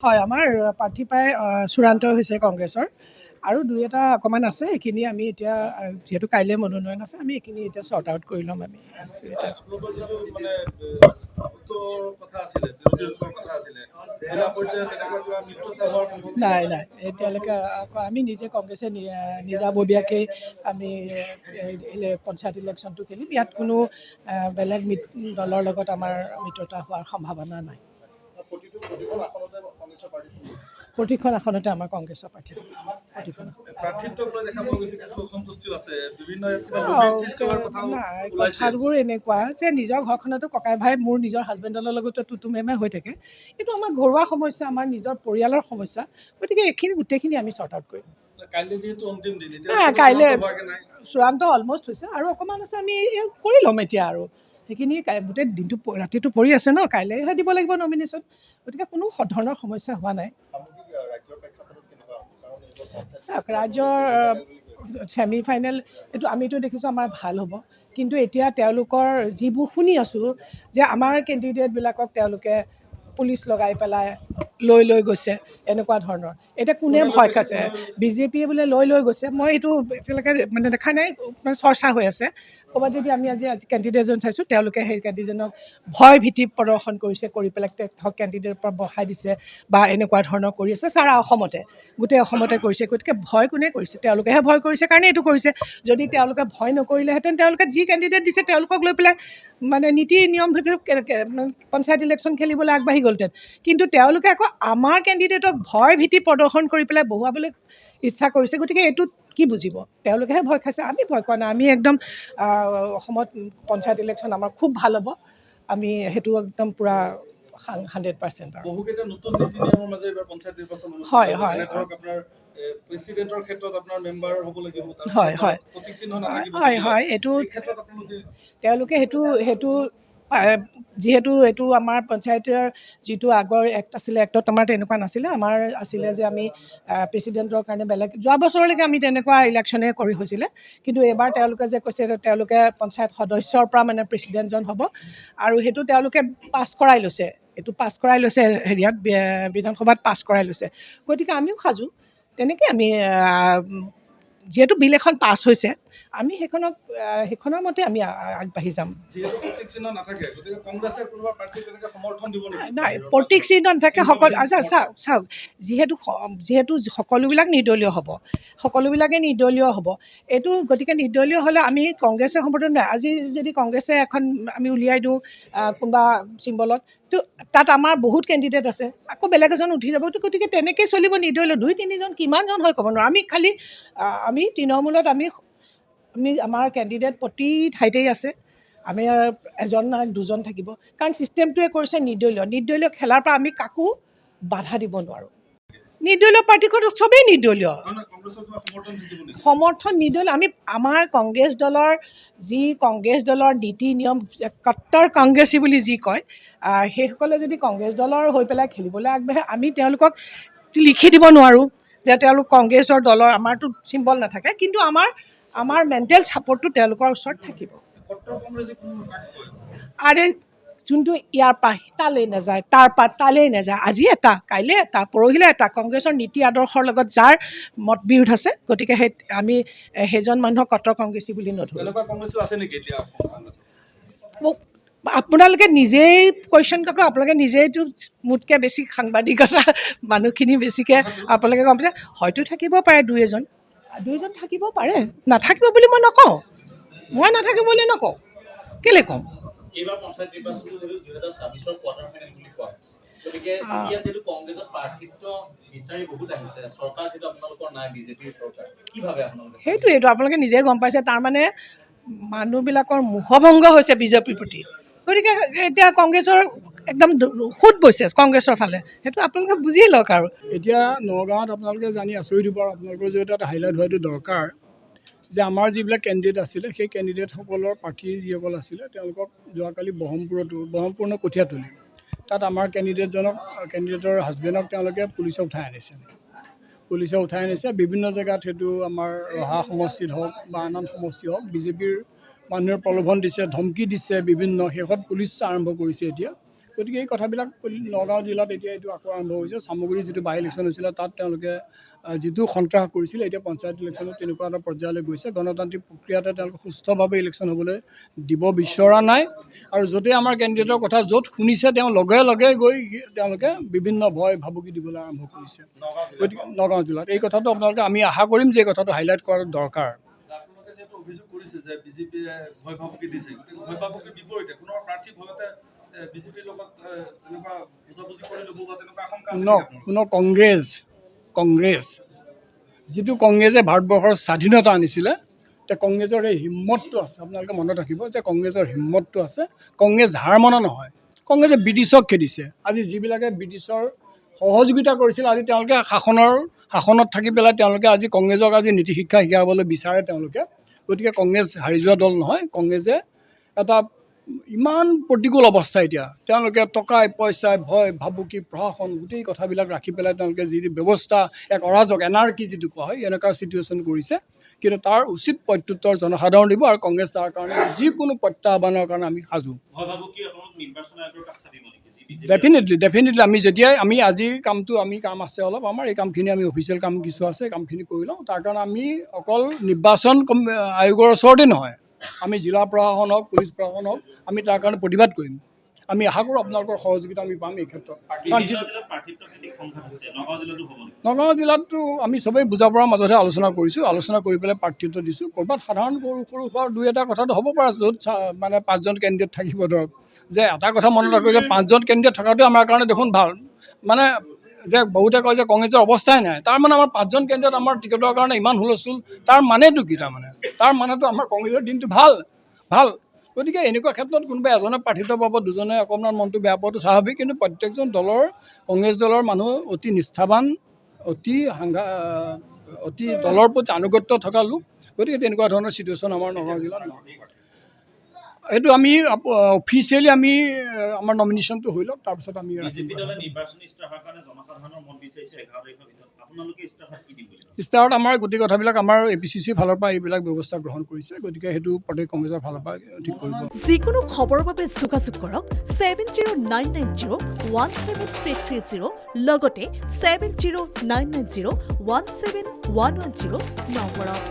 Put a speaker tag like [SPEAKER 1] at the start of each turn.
[SPEAKER 1] হয়, আমাৰ প্ৰাৰ্থী প্ৰায় চূড়ান্ত হৈছে কংগ্ৰেছৰ আৰু দুই এটা অকণমান আছে। এইখিনি আমি এতিয়া যিহেতু কাইলৈ মনোনয়ন আছে, আমি এইখিনি এতিয়া চৰ্ট আউট কৰি ল'ম আমি। নাই নাই, এতিয়ালৈকে আমি নিজে কংগ্ৰেছে নিজাববীয়াকৈ আমি পঞ্চায়ত ইলেকশ্যনটো খেলিম। ইয়াত কোনো বেলেগ দলৰ লগত আমাৰ মিত্ৰতা হোৱাৰ সম্ভাৱনা নাই। প্ৰতিখন আসনতে আমাৰ কংগ্ৰেছৰ প্ৰাৰ্থী কথাবোৰ এনেকুৱা যে নিজৰ ঘৰখনতো ককাই ভাই মোৰ নিজৰ হাজবেণ্ডৰ লগতো টুটুমেমে হৈ থাকে। এইটো আমাৰ ঘৰুৱা সমস্যা, আমাৰ নিজৰ পৰিয়ালৰ সমস্যা। গতিকে এইখিনি গোটেইখিনি আমি চৰ্ট আউট কৰিম। কাইলৈ চূড়ান্ত অলমষ্ট হৈছে আৰু অকণমান আছে, আমি কৰি ল'ম এতিয়া আৰু সেইখিনি গোটেই দিনটো ৰাতিটো পৰি আছে ন, কাইলৈহে দিব লাগিব নমিনেশ্যন। গতিকে কোনো ধৰণৰ সমস্যা হোৱা নাই। চাওক, ৰাজ্যৰ ছেমি ফাইনেল এইটো আমিতো দেখিছোঁ আমাৰ ভাল হ'ব, কিন্তু এতিয়া তেওঁলোকৰ যিবোৰ শুনি আছোঁ যে আমাৰ কেণ্ডিডেটবিলাকক তেওঁলোকে পুলিচ লগাই পেলাই লৈ গৈছে, এনেকুৱা ধৰণৰ। এতিয়া কোনে ভয় খাইছে? বিজেপিয়ে বোলে লৈ গৈছে। মই এইটো এতিয়ালৈকে দেখা নাই, চৰ্চা হৈ আছে। ক'ৰবাত যদি আমি আজি কেণ্ডিডেটজন চাইছোঁ, তেওঁলোকে সেই কেণ্ডিডেটজনক ভয় ভীতি প্ৰদৰ্শন কৰিছে, কৰি পেলাই ধৰক কেণ্ডিডেটৰ পৰা বহাই দিছে বা এনেকুৱা ধৰণৰ কৰি আছে। সাৰা অসমতে, গোটেই অসমতে কৰিছে। গতিকে ভয় কোনে কৰিছে? তেওঁলোকেহে ভয় কৰিছে কাৰণে এইটো কৰিছে। যদি তেওঁলোকে ভয় নকৰিলেহেঁতেন, তেওঁলোকে যি কেণ্ডিডেট দিছে তেওঁলোকক লৈ পেলাই নীতি নিয়ম পঞ্চায়ত ইলেকশ্যন খেলিবলৈ আগবাঢ়ি গ'লহেঁতেন। কিন্তু তেওঁলোকে আকৌ আমাৰ কেণ্ডিডেটক ভয় ভীতি প্ৰদৰ্শন কৰি পেলাই বহুৱাবলৈ ইচ্ছা কৰিছে। গতিকে এইটোত কি বুজিব? তেওঁলোকেহে ভয় খাইছে, আমি ভয় কৰা নাই। আমি একদম অসমত পঞ্চায়ত ইলেকশ্যন আমাৰ খুব ভাল হ'ব। আমি সেইটো একদম পূৰা 100%। হয় হয় প্ৰেচিডেণ্টৰ ক্ষেত্ৰত আপোনাৰ মেম্বাৰ হ'ব লাগিব। হয় হয় হয় হয়, এইটো তেওঁলোকে সেইটো যিহেতু এইটো আমাৰ পঞ্চায়তৰ যিটো আগৰ এক্ট আছিলে, এক্টত আমাৰ তেনেকুৱা নাছিলে। আমাৰ আছিলে যে আমি প্ৰেচিডেণ্টৰ কাৰণে বেলেগ, যোৱা বছৰলৈকে আমি তেনেকুৱা ইলেকশ্যনে কৰি হৈছিলে। কিন্তু এইবাৰ তেওঁলোকে যে কৈছে যে তেওঁলোকে পঞ্চায়ত সদস্যৰ পৰা প্ৰেচিডেণ্টজন হ'ব আৰু সেইটো তেওঁলোকে পাছ কৰাই লৈছে। এইটো পাছ কৰাই লৈছে, হেৰিয়াত বিধানসভাত পাছ কৰাই লৈছে। গতিকে আমিও সাজু তেনেকৈ। আমি যিহেতু বিল এখন পাছ হৈছে, আমি সেইখনৰ মতে আমি আগবাঢ়ি যাম। নাই, প্ৰতীক চিহ্ন নাথাকে সকলো। আচ্ছা চাওক, যিহেতু সকলোবিলাক নিৰ্দলীয় হ'ব, সকলোবিলাকে নিৰ্দলীয় হ'ব এইটো। গতিকে নিৰ্দলীয় হ'লে আমি কংগ্ৰেছে সমৰ্থন নাই। আজি যদি কংগ্ৰেছে এখন আমি উলিয়াই দিওঁ কোনোবা চিম্বলত, তো তাত আমাৰ বহুত কেণ্ডিডেট আছে, আকৌ বেলেগ এজন উঠি যাব। গতিকে তেনেকৈ চলিব নিৰ্দলীয়। 2-3জন কিমানজন হয় ক'ব নোৱাৰোঁ। আমি তৃণমূলত আমি আমাৰ কেণ্ডিডেট প্ৰতি ঠাইতেই আছে। আমি এজন দুজন থাকিব, কাৰণ ছিষ্টেমটোৱে কৰিছে নিৰ্দলীয় খেলাৰ পৰা আমি কাকো বাধা দিব নোৱাৰোঁ। নিৰ্দলীয় পাৰ্টীখন চবেই নিৰ্দলীয়, সমৰ্থন নিৰ্দলীয়। আমাৰ কংগ্ৰেছ দলৰ নীতি নিয়ম, কট্টৰ কংগ্ৰেছী বুলি যি কয়, সেইসকলে যদি কংগ্ৰেছ দলৰ হৈ পেলাই খেলিবলৈ আগবাঢ়ে, আমি তেওঁলোকক লিখি দিব নোৱাৰোঁ যে তেওঁলোক কংগ্ৰেছৰ দলৰ। আমাৰতো চিম্বল নাথাকে, কিন্তু আমাৰ মেণ্টেল ছাপৰ্টটো তেওঁলোকৰ ওচৰত থাকিব। আৰে যোনটো ইয়াৰ পৰা তালৈ নাযায়, তাৰ পৰা তালৈ নাযায়, আজি এটা কাইলৈ এটা পৰহিলৈ এটা, কংগ্ৰেছৰ নীতি আদৰ্শৰ লগত যাৰ মত বিৰোধ আছে, গতিকে আমি সেইজন মানুহক কট্টৰ কংগ্ৰেছী বুলি নধৰোঁ। আপোনালোকে নিজেই কুৱেশ্যন কৰক। আপোনালোকে নিজেইতো মোতকৈ বেছি সাংবাদিকতা মানুহখিনি বেছিকৈ আপোনালোকে গম পাইছে। হয়তো থাকিব পাৰে দুই এজন থাকিব পাৰে, নাথাকিব বুলি মই নকওঁ। নাথাকিব বুলি নকওঁ, কেলৈ ক'ম? সেইটোৱেইটো আপোনালোকে নিজে গম পাইছে। তাৰমানে মানুহবিলাকৰ মোহভংগ হৈছে বিজেপিৰ প্ৰতি। গতিকে এতিয়া কংগ্ৰেছৰ একদম সোঁত বৈছে কংগ্ৰেছৰ ফালে, সেইটো আপোনালোকে বুজিয়ে লওক। আৰু
[SPEAKER 2] এতিয়া নগাঁৱত আপোনালোকে জানি আচৰিত হ'ব, আপোনালোকৰ যিহেতু এটা হাইলাইট হোৱাটো দৰকাৰ যে আমাৰ যিবিলাক কেণ্ডিডেট আছিলে, সেই কেণ্ডিডেটসকলৰ প্ৰাৰ্থী যিসকল আছিলে, তেওঁলোকক যোৱাকালি ব্ৰহ্মপুৰ কঠীয়াতলি, তাত আমাৰ কেণ্ডিডেটৰ হাজবেণ্ডক তেওঁলোকে পুলিচে উঠাই আনিছে। বিভিন্ন জেগাত সেইটো আমাৰ ৰহা সমষ্টিত হওক বা আন সমষ্টি হওক, বিজেপিৰ মানুহে প্ৰলোভন দিছে, ধমকি দিছে বিভিন্ন। শেষত পুলিচ আৰম্ভ কৰিছে এতিয়া। গতিকে এই কথাবিলাক নগাঁও জিলাত এতিয়া এইটো আকৌ আৰম্ভ হৈছে। চামগুৰি যিটো বাই ইলেকশ্যন হৈছিলে তাত তেওঁলোকে যিটো সন্ত্ৰাস কৰিছিলে, এতিয়া পঞ্চায়ত ইলেকশ্যনত তেনেকুৱা এটা পৰ্যায়লৈ গৈছে। গণতান্ত্ৰিক প্ৰক্ৰিয়াতে তেওঁলোকে সুস্থভাৱে ইলেকশ্যন হ'বলৈ দিব বিচৰা নাই। আৰু য'তেই আমাৰ কেণ্ডিডেটৰ কথা য'ত শুনিছে তেওঁ লগে লগে গৈ তেওঁলোকে বিভিন্ন ভয় ভাবুকি দিবলৈ আৰম্ভ কৰিছে। গতিকে নগাঁও জিলাত এই কথাটো আপোনালোকে আমি আশা কৰিম যে এই কথাটো হাইলাইট কৰাটো দৰকাৰ।
[SPEAKER 3] আপোনালোকে যিহেতু অভিযোগ কৰিছে যে বিজেপিয়ে ভয় ভাবুকি দিছে, গতিকে ভয় ভাবুকিৰ বিপৰীতে কোনো প্ৰাৰ্থী ভয়তে বিজেপিৰ লগত তেনেকুৱা বুজাবুজি কৰি ল'ব বা তেনেকুৱা আশংকা আছে নেকি আপোনালোকৰ?
[SPEAKER 2] কোনো কংগ্ৰেছ যিটো কংগ্ৰেছে ভাৰতবৰ্ষৰ স্বাধীনতা আনিছিলে, এতিয়া কংগ্ৰেছৰ এই হিম্মতটো আছে। আপোনালোকে মনত ৰাখিব যে কংগ্ৰেছৰ হিম্মতটো আছে। কংগ্ৰেছ হাৰ মনা নহয়। কংগ্ৰেছে ব্ৰিটিছক খেদিছে। আজি যিবিলাকে ব্ৰিটিছৰ সহযোগিতা কৰিছিল, আজি তেওঁলোকে শাসনত থাকি পেলাই তেওঁলোকে আজি কংগ্ৰেছক আজি নীতি শিক্ষা শিকাবলৈ বিচাৰে তেওঁলোকে। গতিকে কংগ্ৰেছ হাৰি যোৱা দল নহয়। কংগ্ৰেছে এটা ইমান প্ৰতিকূল অৱস্থা এতিয়া তেওঁলোকে টকাই পইচাই ভয় ভাবুকি প্ৰশাসন গোটেই কথাবিলাক ৰাখি পেলাই তেওঁলোকে যি ব্যৱস্থা এক অৰাজক এনাৰ্কি যিটো কোৱা হয় এনেকুৱা চিটুৱেশ্যন কৰিছে। কিন্তু তাৰ উচিত প্ৰত্যুত্তৰ জনসাধাৰণ দিব আৰু কংগ্ৰেছ তাৰ কাৰণে যিকোনো প্ৰত্যাহ্বানৰ কাৰণে আমি সাজু। ডেফিনেটলি আমি যেতিয়াই আজিৰ কামটো কাম আছে অলপ আমাৰ এই কামখিনি আমি অফিচিয়েল কাম কিছু আছে কামখিনি কৰি লওঁ। তাৰ কাৰণে আমি অকল নিৰ্বাচন আয়োগৰ ওচৰতে নহয়, আমি জিলা প্ৰশাসন হওক পুলিচ প্ৰশাসন হওক আমি তাৰ কাৰণে প্ৰতিবাদ কৰিম। আমি আশা কৰোঁ আপোনালোকৰ সহযোগিতা আমি পাম এই ক্ষেত্ৰত। নগাঁও জিলাততো আমি চবেই বুজা পৰাৰ মাজতহে আলোচনা কৰিছোঁ। আলোচনা কৰি পেলাই প্ৰাৰ্থিত্ব দিছোঁ। ক'ৰবাত সাধাৰণ সৰু দুই এটা কথাটো হ'ব পাৰে য'ত মানে 5জন কেণ্ডিডেট থাকিব। ধৰক যে এটা কথা মনত ৰাখোঁ যে 5জন কেণ্ডিডেট থকাটোৱে আমাৰ কাৰণে দেখোন ভাল। মানে যে বহুতে কয় যে কংগ্ৰেছৰ অৱস্থাই নাই, তাৰ মানে আমাৰ 5জন কেণ্ডিডেট আমাৰ টিকেটৰ কাৰণে ইমান হুলস্থুল, তাৰ মানেটো কি? তাৰ মানেটো আমাৰ কংগ্ৰেছৰ দিনটো ভাল। গতিকে এনেকুৱা ক্ষেত্ৰত কোনোবা এজনে প্ৰাৰ্থিত্ব পাব, দুজনে অকণমান মনটো বেয়া পোৱাটো স্বাভাৱিক। কিন্তু প্ৰত্যেকজন দলৰ কংগ্ৰেছ দলৰ মানুহ অতি নিষ্ঠাৱান, অতি দলৰ প্ৰতি আনুগত্য থকা লোক। গতিকে তেনেকুৱা ধৰণৰ চিটুৱেশ্যন আমাৰ নগাঁও জিলাত নহয়। এইটো আমি অফিচিয়েলি আমাৰ নমিনেশ্যনটো হৈ লওক, তাৰপিছত আমি ইস্তাহাৰত আমাৰ গোটেই কথাবিলাক আমাৰ APCC ফালৰ পৰা এইবিলাক ব্যৱস্থা গ্ৰহণ কৰিছে। গতিকে সেইটো প্ৰদেশ কংগ্ৰেছৰ ফালৰ পৰা ঠিক কৰিব।
[SPEAKER 4] যিকোনো খবৰৰ বাবে যোগাযোগ কৰক 7099017330 লগতে 7099017110 নম্বৰত।